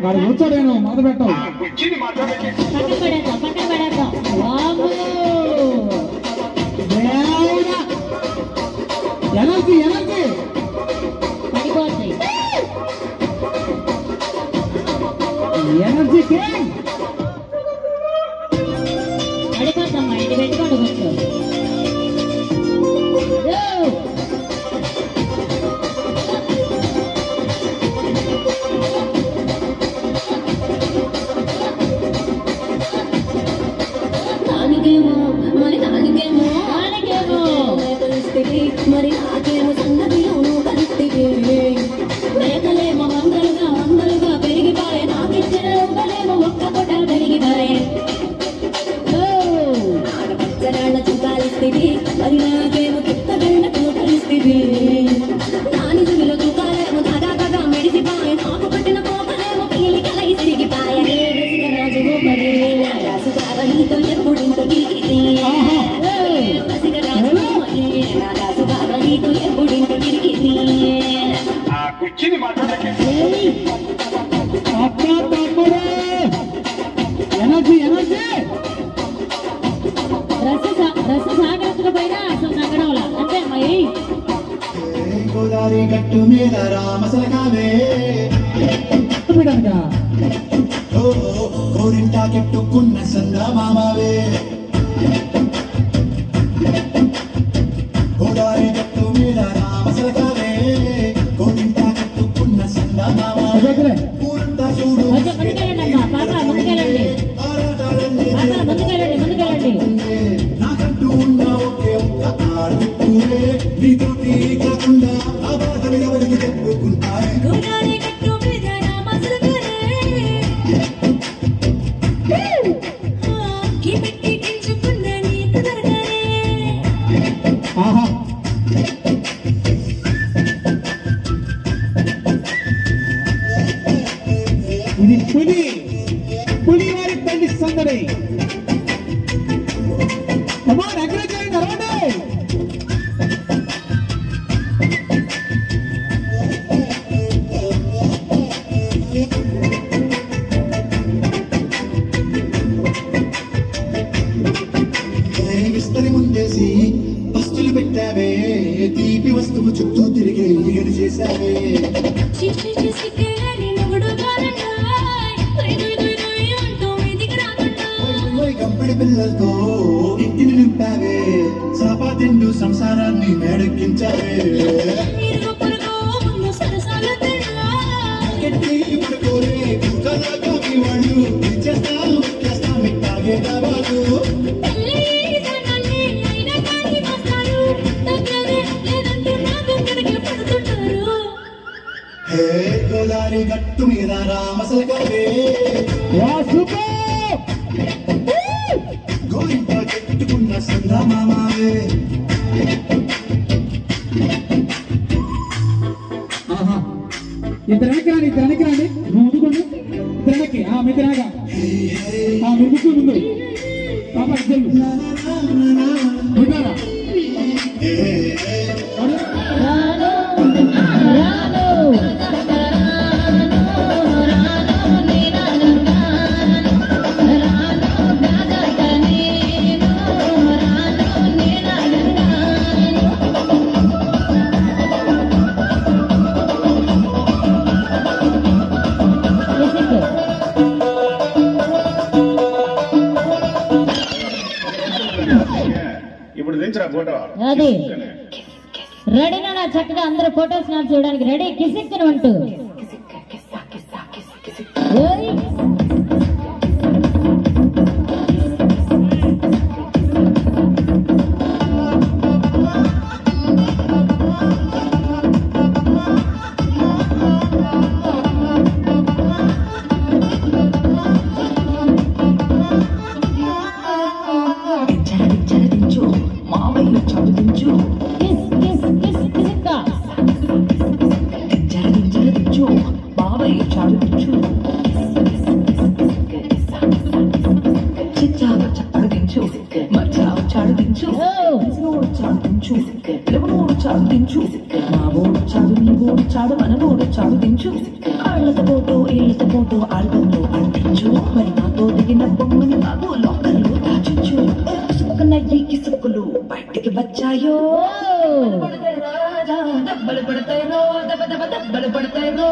వాడు కూర్చోడేను మొదలు పెట్టావు ఎనర్జీ ఎనర్జీ ఎనర్జీ కింగ్ పడిపోతామ్మా ఇది పెట్టుకోండి కూర్చో మరి నాకేమో సంగతిలోనూ కలిస్తే మేకలేమో వందలుగా పెరిగిపోయే నాకిచ్చిన రంగులేమో ఒక్క పొట పెరిగిపోయే ఆడపచ్చరాళ్ళ చూపాలిస్తే మరి నాకేమో కిత్తగళ్ళ కోటలిస్తే దాని చెవిలో చూపాలేమో దాదాగా మెడిసిపోయే నాకు పట్టిన కోపలేమో పీలి కలై సిరిగిపోయే రాజు మరి రాజు కావలితో ఎప్పుడింత గిరిగితే కూర్చుని మాట్లాడకే ఎనర్జీ ఎనర్జీ రస సాగరత్తుకు పైన అసలు నగడంలా అంతే అమ్మాయి గోదావరి గట్టు మీద రామసలకావే కోరింటా కెట్టుకున్న సందా మామావే గోదావరి గట్టు మీద రామసలకావే కోరింటా కెట్టుకున్న సందా మామావే పూరంతా చూడు నాకంటూ ఉన్న ఒకే ఒక్క ఆడపిల్లే నీతో కాకుండా ఆ బాధలు ఎవరికి చెప్పుకుంటారు ఇది పులి వారి పెళ్లి సందడి విస్తరి ముందేసి పస్తులు పెట్టావే తీపి వస్తువు చుట్టూ తిరిగి ఏడు చేశావే కంపెడి పిల్లలతో ఇంటిని నింపావే చాపా తిండు సంసారాన్ని మేడెక్కించావే మిట్టాగే కావాలి గోదావరి గట్టు మీద రామసలకావే గోరింట చెట్టుకున్న సందా మామావే ఇద్దరికి రాండి ముందుకోండి ఇద్దరికి మిద్దరాగా ముందుకు ముందు పాప ముందారా ఇప్పుడు దించరా ఫోటో అది రెడీనా నా చక్కగా అందరూ ఫోటోస్ నాకు చూడడానికి రెడీ కిసిక్కును అంటూ వచ్చాడు దించు వచ్చాడు దించు మా వచ్చాడు నీ వచ్చాడు మన వచ్చాడు దించు ఇళ్ళతో పోతూ ఆల్బంలో అంటించు మరి నాతో దిగిన బొమ్మని బాబు లోకల్లో దాచించు సుక్కన ఈ సుక్కులు బయటికి వచ్చాయో దెబ్బలు పడతాయో దెబ్బలు పడతాయో